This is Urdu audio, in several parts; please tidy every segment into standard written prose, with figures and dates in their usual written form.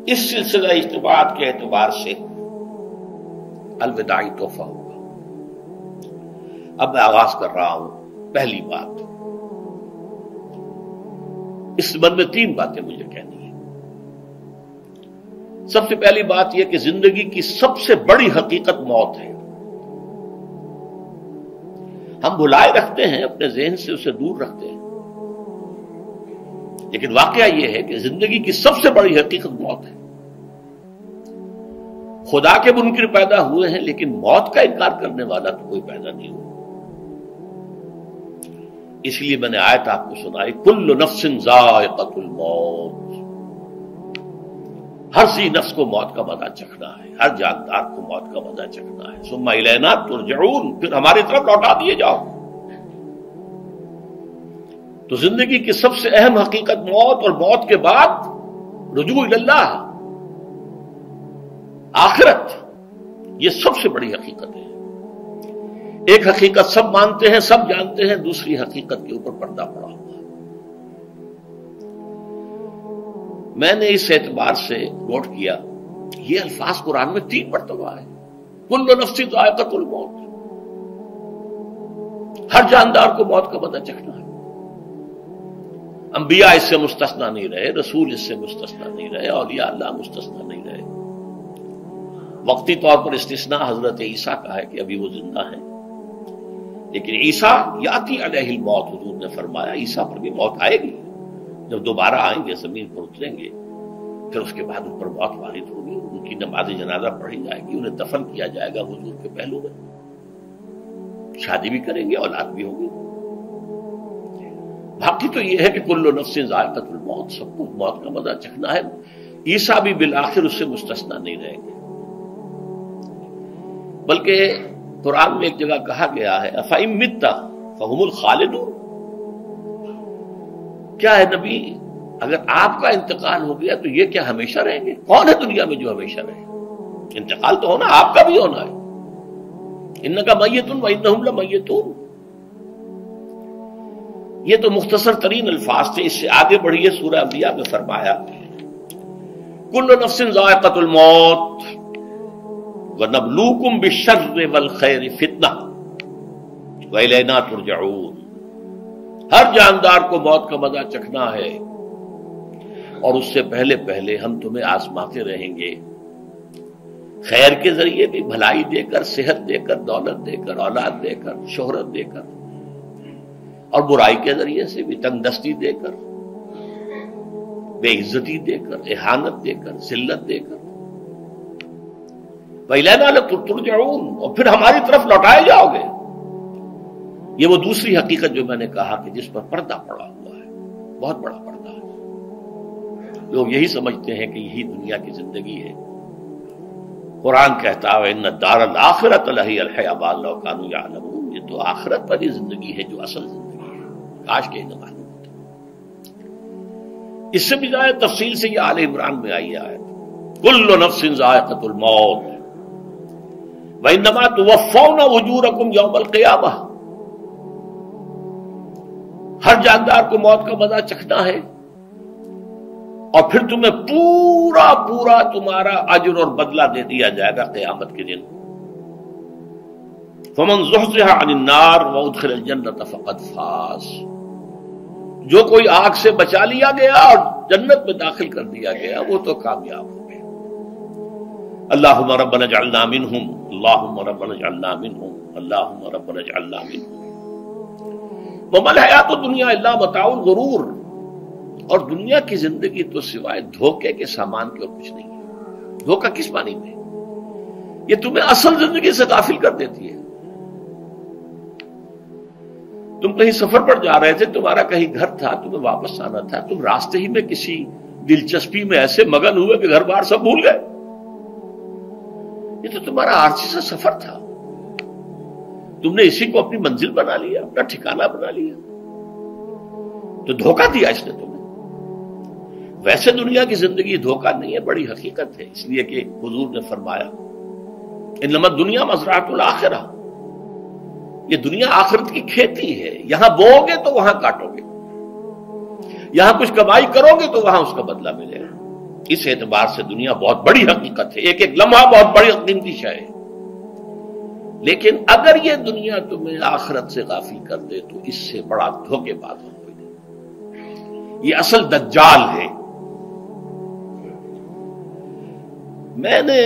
اس سلسلہ اجتماعات کے اعتبار سے الوداعی تحفہ ہوگا۔ اب میں آغاز کر رہا ہوں۔ پہلی بات، اس سبب میں 3 باتیں مجھے کہنی ہیں۔ سب سے پہلی بات یہ کہ زندگی کی سب سے بڑی حقیقت موت ہے۔ ہم بھلائے رکھتے ہیں، اپنے ذہن سے اسے دور رکھتے ہیں، لیکن واقعہ یہ ہے کہ زندگی کی سب سے بڑی حقیقت موت ہے۔ خدا کے منکر پیدا ہوئے ہیں، لیکن موت کا انکار کرنے والا تو کوئی پیدا نہیں ہوا۔ اس لیے میں نے آیت آپ کو سنائی، کل نفس ذائقۃ الموت، ہر ذی نفس کو موت کا مزہ چکھنا ہے، ہر جاندار کو موت کا مزہ چکھنا ہے۔ ثم الینا ترجعون، پھر ہماری طرف لوٹا دیے جاؤ۔ تو زندگی کی سب سے اہم حقیقت موت، اور موت کے بعد رجوع اللہ، آخرت، یہ سب سے بڑی حقیقت ہے۔ ایک حقیقت سب مانتے ہیں، سب جانتے ہیں، دوسری حقیقت کے اوپر پردہ پڑا ہوا ہے۔ میں نے اس اعتبار سے نوٹ کیا، یہ الفاظ قرآن میں 3 مرتبہ ہے، کل نفس ذائقۃ الموت، ہر جاندار کو موت کا مزہ چکھنا ہے۔ انبیاء اس سے مستثنا نہیں رہے، رسول اس سے مستثنا نہیں رہے، اولیاء اللہ مستثنا نہیں رہے۔ وقتی طور پر استثناء حضرت عیسیٰ کا ہے کہ ابھی وہ زندہ ہیں، لیکن عیسیٰ یاتی علیہ الموت، حضور نے فرمایا عیسیٰ پر بھی موت آئے گی، جب دوبارہ آئیں گے زمین پر اتریں گے، پھر اس کے بعد ان پر موت وارد ہوگی، ان کی نماز جنازہ پڑھی جائے گی، انہیں دفن کیا جائے گا حضور کے پہلو میں، شادی بھی کریں گے، اولاد بھی ہوگی۔ باقی تو یہ ہے کہ کل نفس ذائقۃ الموت، سب کو موت کا مزہ چکھنا ہے۔ عیسیٰ بھی بالآخر اس سے مستثنا نہیں رہیں گے، بلکہ قرآن میں ایک جگہ کہا گیا ہے افإن مت فهم الخالدون، کیا ہے نبی اگر آپ کا انتقال ہو گیا تو یہ کیا ہمیشہ رہیں گے؟ کون ہے دنیا میں جو ہمیشہ رہے؟ انتقال تو ہونا، آپ کا بھی ہونا ہے۔ انک میت وانہم لمیتون، یہ تو مختصر ترین الفاظ تھے۔ اس سے آگے بڑھیے، سورہ انبیاء میں فرمایا کل نفس ذائقۃ الموت وَنَبْلُوكُمْ بِالشَّرِّ وَالْخَيْرِ فِتْنَةً وَإِلَيْنَا تُرْجَعُونَ، ہر جاندار کو موت کا مزہ چکھنا ہے، اور اس سے پہلے پہلے ہم تمہیں آزماتے رہیں گے، خیر کے ذریعے بھی، بھلائی دے کر، صحت دے کر، دولت دے کر، اولاد دے کر، شہرت دے کر، اور برائی کے ذریعے سے بھی، تنگ دستی دے کر، بے عزتی دے کر، اہانت دے کر، ذلت دے کر، وَإِلَيْنَا تُرْجَعُونَ، اور پھر ہماری طرف لوٹائے جاؤ گے۔ یہ وہ دوسری حقیقت جو میں نے کہا کہ جس پر پردہ پڑا ہوا ہے، بہت بڑا پردہ ہے۔ لوگ یہی سمجھتے ہیں کہ یہی دنیا کی زندگی ہے۔ قرآن کہتا ہے إِنَّ الدَّارَ الْآخِرَةَ لَهِيَ الْحَيَوَانُ لَوْ كَانُوا يَعْلَمُونَ، یہ تو آخرت والی زندگی ہے جو اصل زندگی ہے، کاش کہ انہیں معلوم ہوتا۔ اس سے بھی زیادہ تفصیل سے یہ آل عمران میں آئی ہے، كُلُّ نَفْسٍ ذَائِقَةُ الْمَوْتِ وَإِنَّمَا تُوَفَّوْنَ أُجُورَكُمْ يَوْمَ الْقِيَامَةِ، ہر جاندار کو موت کا مزہ چکھنا ہے، اور پھر تمہیں پورا پورا تمہارا اجر اور بدلہ دے دیا جائے گا قیامت کے دن۔ فَمَنْ زُحْزِحَ عَنِ النَّارِ وَأُدْخِلَ الْجَنَّةَ فَقَدْ فَازَ، جو کوئی آگ سے بچا لیا گیا اور جنت میں داخل کر دیا گیا وہ تو کامیاب ہو گیا۔ اللہم ربنا اجعلنا منہم، اللہم ربنا اجعلنا منہم، اللہم ربنا اجعلنا منہم۔ وما الحیات الدنیا الا متاع الغرور، اور دنیا کی زندگی تو سوائے دھوکے کے سامان کے اور کچھ نہیں ہے۔ دھوکہ کس معنی میں؟ یہ تمہیں اصل زندگی سے غافل کر دیتی ہے۔ تم کہیں سفر پر جا رہے تھے، تمہارا کہیں گھر تھا، تمہیں واپس آنا تھا، تم راستے ہی میں کسی دلچسپی میں ایسے مگن ہوئے کہ گھر بار سب بھول گئے۔ یہ تو تمہارا عارضی سا سفر تھا، تم نے اسی کو اپنی منزل بنا لیا، اپنا ٹھکانہ بنا لیا، تو دھوکہ دیا اس نے تمہیں۔ ویسے دنیا کی زندگی دھوکہ نہیں ہے، بڑی حقیقت ہے، اس لیے کہ حضور نے فرمایا انما الدنیا مزرعۃ الآخرہ، یہ دنیا آخرت کی کھیتی ہے، یہاں بو گے تو وہاں کاٹو گے، یہاں کچھ کمائی کرو گے تو وہاں اس کا بدلہ ملے گا۔ اس اعتبار سے دنیا بہت بڑی حقیقت ہے، ایک ایک لمحہ بہت بڑی قیمتی شے ہے، لیکن اگر یہ دنیا تمہیں آخرت سے غافل کر دے تو اس سے بڑا دھوکے باز ہو کوئی نہیں۔ یہ اصل دجال ہے۔ میں نے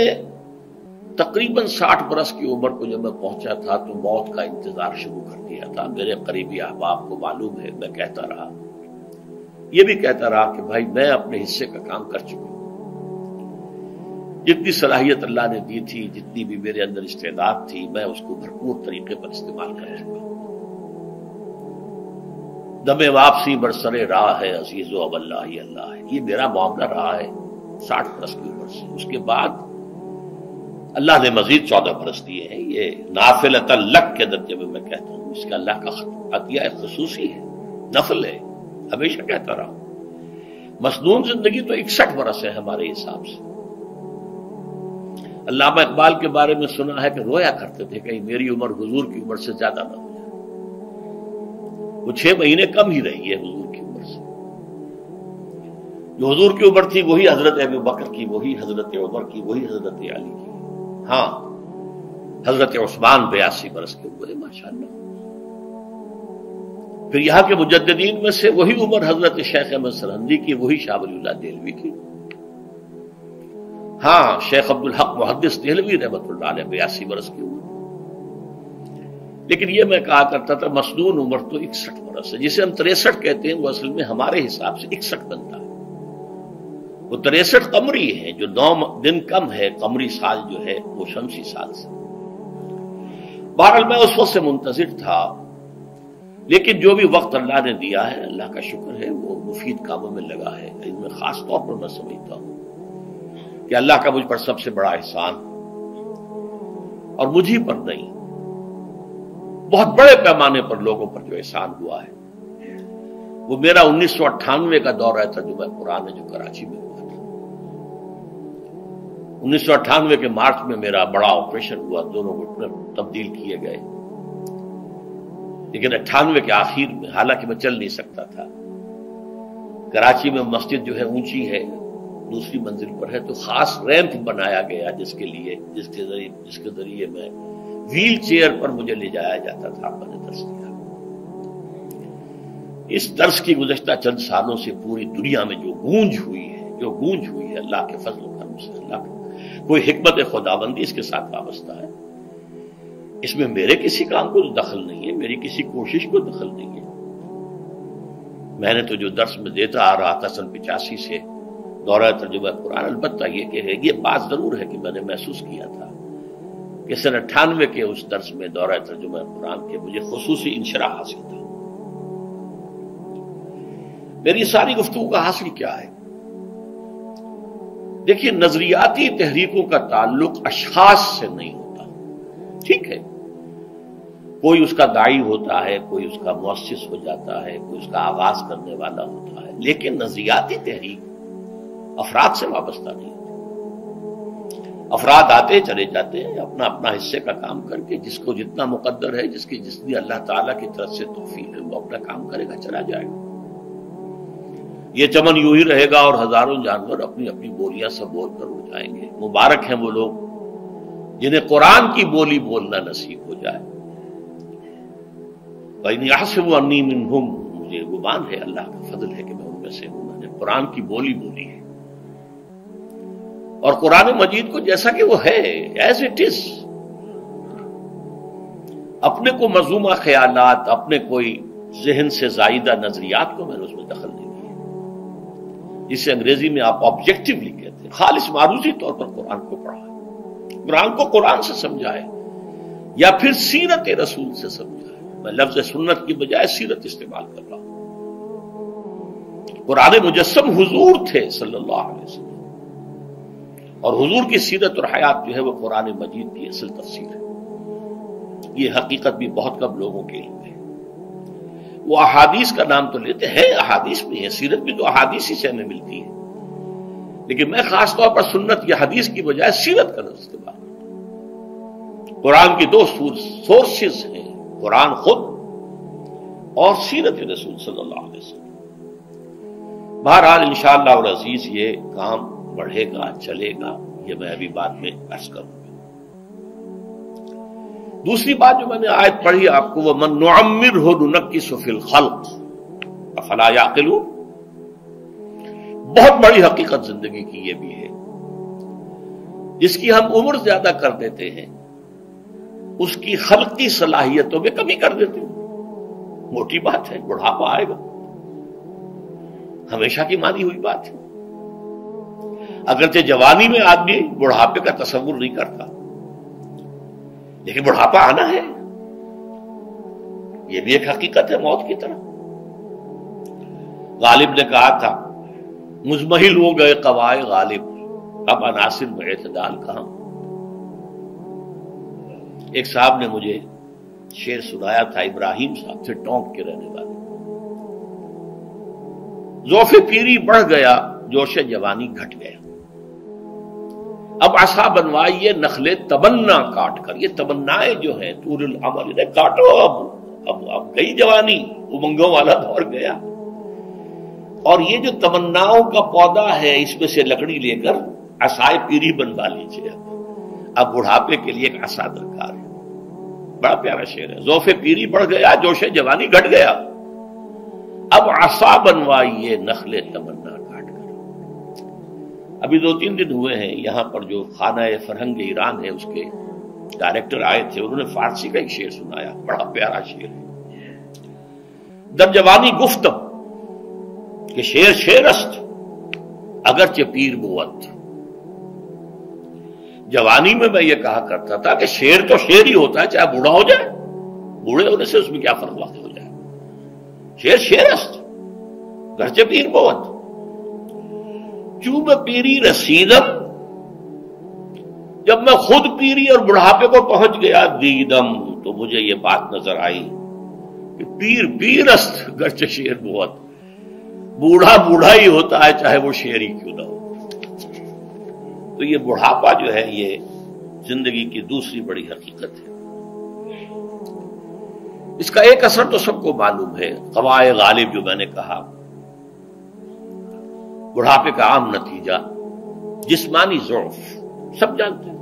تقریباً 60 برس کی عمر کو جب میں پہنچا تھا تو موت کا انتظار شروع کر دیا تھا۔ میرے قریبی احباب کو معلوم ہے، میں کہتا رہا، یہ بھی کہتا رہا کہ بھائی میں اپنے حصے کا کام کر چکا ہوں، جتنی صلاحیت اللہ نے دی تھی، جتنی بھی میرے اندر استعداد تھی، میں اس کو بھرپور طریقے پر استعمال کر چکا ہوں۔ دم واپسی برسر راہ ہے عزیز و اب اللہ ہی اللہ ہے، یہ میرا معاملہ رہا ہے 60 برس کی عمر سے۔ اس کے بعد اللہ نے مزید 14 برس دیے ہیں۔ یہ نافلۃ لک کے درجے میں کہتا ہوں، اس کا اللہ کا عطیہ خصوصی ہے، نفل ہے، ہمیشہ کہتا رہا ہوں۔ مسنون زندگی تو 61 برس ہے ہمارے حساب سے۔ علامہ اقبال کے بارے میں سنا ہے کہ رویا کرتے تھے کہیں میری عمر حضور کی عمر سے زیادہ نہ ہو جائے۔ وہ 6 مہینے کم ہی رہی ہے حضور کی عمر سے۔ جو حضور کی عمر تھی وہی حضرت ابو بکر کی، وہی حضرت عمر کی، وہی حضرت علی کی۔ ہاں، حضرت عثمان 82 برس کے ہوئے ماشاءاللہ۔ پھر یہاں کے مجددین میں سے وہی عمر حضرت شیخ احمد سرہندی کی، وہی شاہ ولی اللہ دہلوی کی۔ ہاں، شیخ عبدالحق محدث دہلوی رحمۃ اللہ علیہ 82 برس کی عمر۔ لیکن یہ میں کہا کرتا تھا مسنون عمر تو 61 برس ہے، جسے ہم 63 کہتے ہیں، وہ اصل میں ہمارے حساب سے 61 بنتا ہے۔ وہ 63 قمری ہے، جو 9 دن کم ہے قمری سال جو ہے وہ شمسی سال سے۔ بہرحال میں اس وقت سے منتظر تھا، لیکن جو بھی وقت اللہ نے دیا ہے اللہ کا شکر ہے، وہ مفید کاموں میں لگا ہے۔ ان میں خاص طور پر میں سمجھتا ہوں کہ اللہ کا مجھ پر سب سے بڑا احسان، اور مجھے پر نہیں، بہت بڑے پیمانے پر لوگوں پر جو احسان ہوا ہے، وہ میرا 1998 کا دورہ ترجمہ قرآن جو کراچی میں ہوا تھا۔ 1998 کے مارچ میں میرا بڑا آپریشن ہوا، دونوں گھٹنے تبدیل کیے گئے، لیکن 98 کے آخر میں، حالانکہ میں چل نہیں سکتا تھا، کراچی میں مسجد جو ہے اونچی ہے، دوسری منزل پر ہے، تو خاص ریمپ بنایا گیا جس کے ذریعے میں ویل چیئر پر مجھے لے جایا جاتا تھا۔ میں نے درس دیا۔ اس درس کی گزشتہ چند سالوں سے پوری دنیا میں جو گونج ہوئی ہے اللہ کے فضل و کرم سے، اللہ کا کوئی حکمت خداوندی اس کے ساتھ وابستہ ہے۔ اس میں میرے کسی کام کو دخل نہیں ہے، میری کسی کوشش کو دخل نہیں ہے۔ میں نے تو جو درس میں دیتا آ رہا تھا سن 85 سے دورہ ترجمہ قرآن، البتہ یہ بات ضرور ہے کہ میں نے محسوس کیا تھا کہ سن 98 کے اس درس میں دورہ ترجمہ قرآن کے مجھے خصوصی انشراح حاصل تھا۔ میری ساری گفتگو کا حاصل کیا ہے؟ دیکھیے، نظریاتی تحریکوں کا تعلق اشخاص سے نہیں ہوتا، ٹھیک ہے، کوئی اس کا داعی ہوتا ہے، کوئی اس کا مؤسس ہو جاتا ہے، کوئی اس کا آغاز کرنے والا ہوتا ہے، لیکن نظریاتی تحریک افراد سے وابستہ نہیں ہوتی۔ افراد آتے چلے جاتے ہیں اپنا اپنا حصے کا کام کر کے، جس کو جتنا مقدر ہے، جتنی اللہ تعالیٰ کی طرف سے توفیق ہے، وہ اپنا کام کرے گا، چلا جائے گا۔ یہ چمن یوں ہی رہے گا اور ہزاروں جانور اپنی اپنی بولیاں سے بول کر اڑ جائیں گے۔ مبارک ہیں وہ لوگ جنہیں قرآن کی بولی بولنا نصیب ہو جائے۔ وَإِنْ يَحْسَبُ أَنِّي مِنْهُمْ، مجھے گمان ہے، اللہ کا فضل ہے کہ میں ان میں سے ہوں، میں نے قرآن کی بولی بولی ہے، اور قرآن مجید کو جیسا کہ وہ ہے ایز اٹ از، اپنے کو مذمومہ خیالات، اپنے کوئی ذہن سے زائدہ نظریات کو میں نے اس میں دخل نہیں دیا، جسے انگریزی میں آپ آبجیکٹیولی کہتے ہیں، خالص معروضی طور پر قرآن کو پڑھا ہے، قرآن کو قرآن سے سمجھا ہے، یا پھر سیرت رسول سے سمجھا ہے۔ میں لفظ سنت کی بجائے سیرت استعمال کر رہا ہوں۔ قرآن مجسم حضور تھے صلی اللہ علیہ وسلم، اور حضور کی سیرت اور حیات جو ہے وہ قرآن مجید کی اصل تفسیر ہے۔ یہ حقیقت بھی بہت کم لوگوں کے علم ہے۔ وہ احادیث کا نام تو لیتے ہیں، احادیث بھی ہے، سیرت بھی تو احادیث ہی سے ہمیں ملتی ہے، لیکن میں خاص طور پر سنت یا حدیث کی بجائے سیرت کا استعمال کرتا ہوں۔ قرآن کی 2 سورسز ہیں، قرآن خود اور سیرت رسول صلی اللہ علیہ وسلم۔ بہرحال انشاءاللہ العزیز یہ کام بڑھے گا، چلے گا، یہ میں ابھی بعد میں عرض کروں گا۔ دوسری بات جو میں نے آیت پڑھی آپ کو، وَمَن نُعَمِّرْهُ نُنَكِّسُ فِي الْخَلْقِ أَفَلَا يَعْقِلُونَ، بہت بڑی حقیقت زندگی کی یہ بھی ہے۔ جس کی ہم عمر زیادہ کر دیتے ہیں اس کی خلقی صلاحیتوں میں کمی کر دیتے ہیں۔ موٹی بات ہے، بڑھاپا آئے گا، ہمیشہ کی مانی ہوئی بات ہے۔ اگرچہ جوانی میں آدمی بڑھاپے کا تصور نہیں کرتا، لیکن بڑھاپا آنا ہے، یہ بھی ایک حقیقت ہے موت کی طرح۔ غالب نے کہا تھا مزمحل ہو گئے قوائے غالب، اب عناصر میں اعتدال کہاں۔ ایک صاحب نے مجھے شعر سنایا تھا، ابراہیم صاحب تھے ٹونک کے رہنے والے۔ ذوف پیری بڑھ گیا، جوش جوانی گھٹ گیا، اب عصا بنوائیے نخلے تمنا کاٹ کر۔ یہ تمنائیں جو ہیں طول العمل، انہیں کاٹو، اب گئی جوانی، امنگوں والا دور گیا، اور یہ جو تمناؤں کا پودا ہے اس میں سے لکڑی لے کر عصائے پیری بنوا لیجیے۔ اب بڑھاپے کے لیے ایک عصا درکار ہے۔ بڑا پیارا شعر ہے، ذوف پیری بڑھ گیا، جوش جوانی گھٹ گیا، اب عصا بنوائیے نخل تمنا کاٹ کر۔ ابھی 2-3 دن ہوئے ہیں یہاں پر جو خانہ فرہنگ ایران ہے اس کے ڈائریکٹر آئے تھے، انہوں نے فارسی کا ایک شعر سنایا، بڑا پیارا شعر ہے۔ در جوانی گفتم کہ شعر شعرست اگرچہ پیر بود۔ جوانی میں یہ کہا کرتا تھا کہ شعر تو شعر ہی ہوتا ہے، چاہے بوڑھا ہو جائے، بوڑھے ہونے سے اس میں کیا فرق واقع ہو جائے، شعر شعرست گرچہ پیر بود۔ چوب پیری رسیدم، جب میں خود پیری اور بڑھاپے کو پہنچ گیا، دیدم، تو مجھے یہ بات نظر آئی کہ پیر پیرست گرچہ شعر بود، بوڑھا بوڑھا ہی ہوتا ہے چاہے وہ شعر ہی کیوں نہ ہو۔ تو یہ بڑھاپا جو ہے یہ زندگی کی دوسری بڑی حقیقت ہے۔ اس کا ایک اثر تو سب کو معلوم ہے، قوائے غالب جو میں نے کہا، بڑھاپے کا عام نتیجہ جسمانی ضعف، سب جانتے ہیں،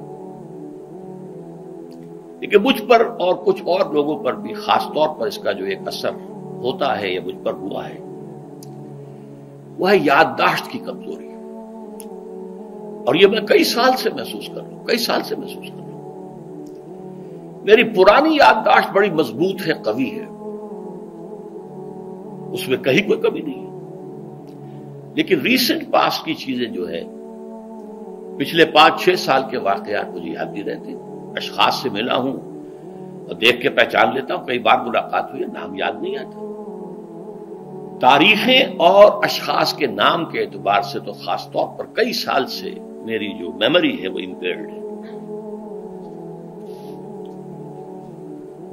لیکن مجھ پر اور کچھ اور لوگوں پر بھی خاص طور پر اس کا جو ایک اثر ہوتا ہے، یہ مجھ پر ہوا ہے، وہ ہے یادداشت کی کمزوری۔ اور یہ میں کئی سال سے محسوس کر رہا ہوں، میری پرانی یادداشت بڑی مضبوط ہے، قوی ہے، اس میں کہیں کوئی کمی نہیں ہے، لیکن ریسنٹ پاس کی چیزیں جو ہے، پچھلے 5-6 سال کے واقعات مجھے یاد نہیں رہتے، اشخاص سے ملا ہوں اور دیکھ کے پہچان لیتا ہوں، کئی بار ملاقات ہوئی ہے، نام یاد نہیں آتا، تاریخیں اور اشخاص کے نام کے اعتبار سے تو خاص طور پر کئی سال سے میری جو میموری ہے وہ امپیئرڈ ہے،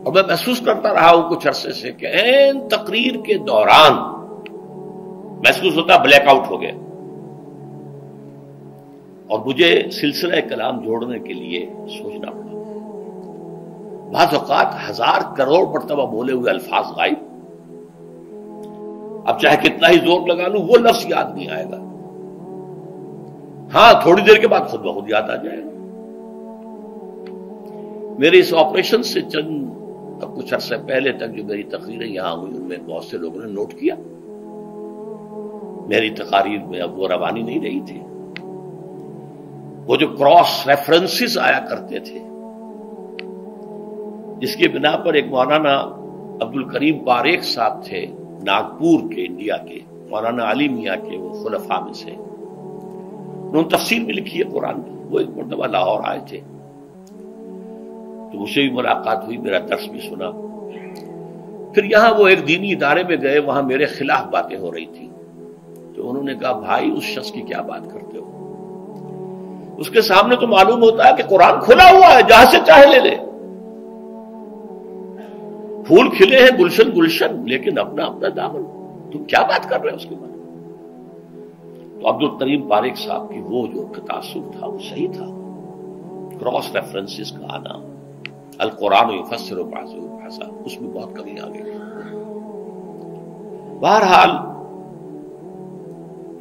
اور میں محسوس کرتا رہا ہوں کچھ عرصے سے کہ عین تقریر کے دوران محسوس ہوتا بلیک آؤٹ ہو گیا، اور مجھے سلسلہ کلام جوڑنے کے لیے سوچنا پڑا۔ بعض اوقات 1000 کروڑ مرتبہ بولے ہوئے الفاظ غائب، اب چاہے کتنا ہی زور لگا لوں وہ لفظ یاد نہیں آئے گا، ہاں تھوڑی دیر کے بعد خود بخود یاد آ جائے گا۔ میرے اس آپریشن سے اب کچھ عرصے پہلے تک جو میری تقریریں یہاں ہوئی ان میں بہت سے لوگوں نے نوٹ کیا، میری تقاریر میں اب وہ روانی نہیں رہی تھی، وہ جو کراس ریفرنسز آیا کرتے تھے جس کی بنا پر ایک مولانا عبد الکریم پاریخ صاحب تھے ناگپور کے، انڈیا کے، مولانا علی میاں کے وہ خلفاء میں سے، انہوں نے تفسیر بھی لکھی ہے قرآن کی، وہ ایک مرتبہ لاہور آئے تھے تو مجھ سے بھی ملاقات ہوئی، میرا درس بھی سنا، پھر یہاں وہ ایک دینی ادارے میں گئے، وہاں میرے خلاف باتیں ہو رہی تھی، تو انہوں نے کہا بھائی اس شخص کی کیا بات کرتے ہو، اس کے سامنے تو معلوم ہوتا ہے کہ قرآن کھلا ہوا ہے، جہاں سے چاہے لے لے، پھول کھلے ہیں گلشن گلشن، لیکن اپنا اپنا دامن، تم کیا بات کر رہے ہو اس کے بارے میں؟ تو عبد الکریم پاریخ صاحب کی وہ جو تاثر تھا وہ صحیح تھا، کراس ریفرنسز کا آنا، القرآن یفسر بعضہ بعضا، اس میں بہت کمی آ گئی۔ بہرحال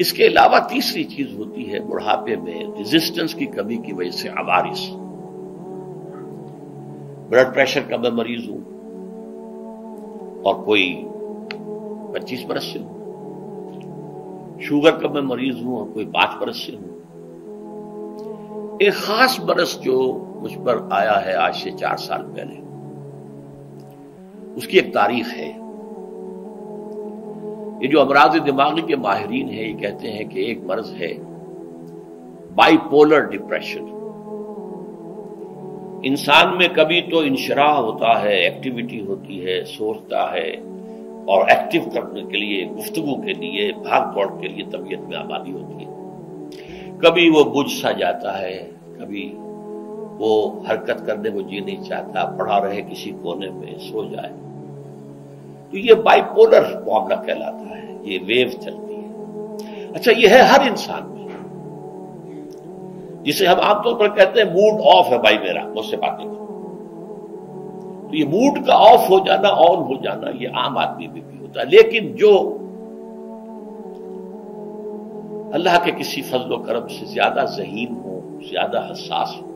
اس کے علاوہ تیسری چیز ہوتی ہے بڑھاپے میں ریزسٹنس کی کمی کی وجہ سے عوارض. بلڈ پریشر کا میں مریض ہوں اور کوئی 25 برس سے ہوں، شوگر کا میں مریض ہوں اور کوئی 5 برس سے ہوں. ایک خاص برس جو مجھ پر آیا ہے آج سے 4 سال پہلے، اس کی ایک تاریخ ہے. یہ جو امراض دماغی کے ماہرین ہیں یہ کہتے ہیں کہ ایک مرض ہے بائی پولر ڈپریشن. انسان میں کبھی تو انشراح ہوتا ہے، ایکٹیویٹی ہوتی ہے، سوچتا ہے اور ایکٹیو کرنے کے لیے، گفتگو کے لیے، بھاگ دوڑ کے لیے طبیعت میں آبادی ہوتی ہے. کبھی وہ بجھ سا جاتا ہے، کبھی وہ حرکت کرنے کو جی نہیں چاہتا، پڑا رہے کسی کونے میں، سو جائے. تو یہ بائی پولر معاملہ کہلاتا ہے، یہ ویو چلتی ہے. اچھا، یہ ہے ہر انسان میں، جسے ہم عام طور پر کہتے ہیں موڈ آف ہے بھائی میرا، مجھ سے باتیں کرو. تو یہ موڈ کا آف ہو جانا، آن ہو جانا، یہ عام آدمی میں بھی ہوتا ہے. لیکن جو اللہ کے کسی فضل و کرم سے زیادہ ذہین ہو، زیادہ حساس ہو،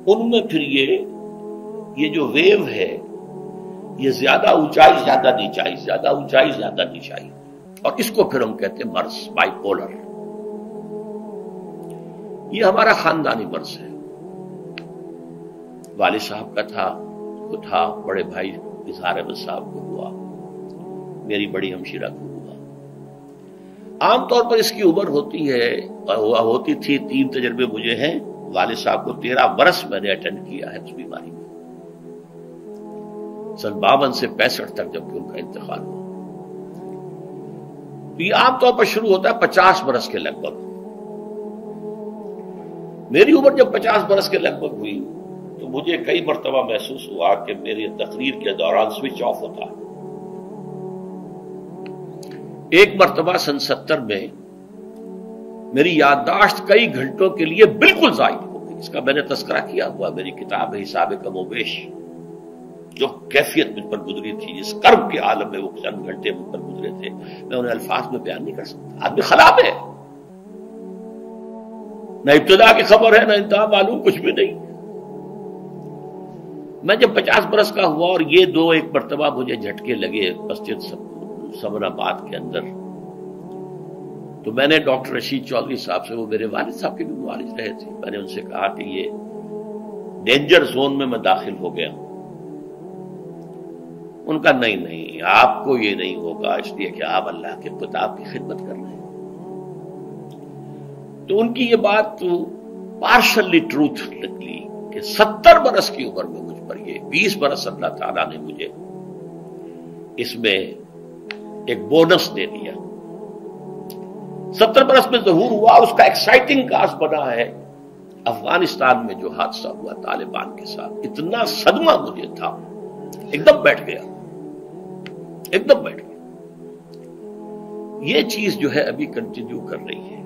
ان میں پھر یہ جو ویو ہے یہ زیادہ اونچائی زیادہ نیچائی، زیادہ اونچائی زیادہ نیچائی، اور اس کو پھر ہم کہتے ہیں مرض، بائی پولر. یہ ہمارا خاندانی مرض ہے. والد صاحب کا تھا، بڑے بھائی اظہار احمد صاحب کو ہوا، میری بڑی ہمشیرہ کو ہوا. عام طور پر اس کی عمر ہوتی ہے اور ہوتی تھی، 3 تجربے مجھے ہیں. والد صاحب کو 13 برس میں نے اٹینڈ کیا ہے اس بیماری میں، سن 52 سے 65 تک جب کہ ان کا انتقال ہوا. تو یہ عام طور پر شروع ہوتا ہے 50 برس کے لگ بھگ. میری عمر جب 50 برس کے لگ بھگ ہوئی تو مجھے کئی مرتبہ محسوس ہوا کہ میری تقریر کے دوران سوئچ آف ہوتا ہے. ایک مرتبہ سن 70 میں میری یادداشت کئی گھنٹوں کے لیے بالکل ضائع ہو گئی. اس کا میں نے تذکرہ کیا ہوا، میری کتاب ہے حساب کم و بیش. جو کیفیت مجھ پر گزری تھی، جس کرب کے عالم میں وہ چند گھنٹے مجھ پر گزرے تھے، میں انہیں الفاظ میں بیان نہیں کر سکتا. آدمی خراب ہے، نہ ابتدا کی خبر ہے، نہ انتہا معلوم، کچھ بھی نہیں. میں جب 50 برس کا ہوا اور یہ 2 ایک مرتبہ مجھے جھٹکے لگے مسجد سمن آباد کے اندر، تو میں نے ڈاکٹر رشید چودھری صاحب سے، وہ میرے والد صاحب کے بھی معالج رہے تھے، میں نے ان سے کہا کہ یہ ڈینجر زون میں داخل ہو گیا ہوں. ان کا نہیں، آپ کو یہ نہیں ہوگا، اس لیے کہ آپ اللہ کے کتاب کی خدمت کر رہے ہیں. تو ان کی یہ بات تو پارشلی ٹروتھ نکلی کہ 70 برس کی عمر میں مجھ پر یہ 20 برس اللہ تعالیٰ نے مجھے اس میں ایک بونس دے دیا. 70 برس میں ظہور ہوا. اس کا ایکسائٹنگ کاز بنا ہے افغانستان میں جو حادثہ ہوا طالبان کے ساتھ. اتنا صدمہ مجھے تھا، ایک دم بیٹھ گیا. یہ چیز جو ہے ابھی کنٹینیو کر رہی ہے.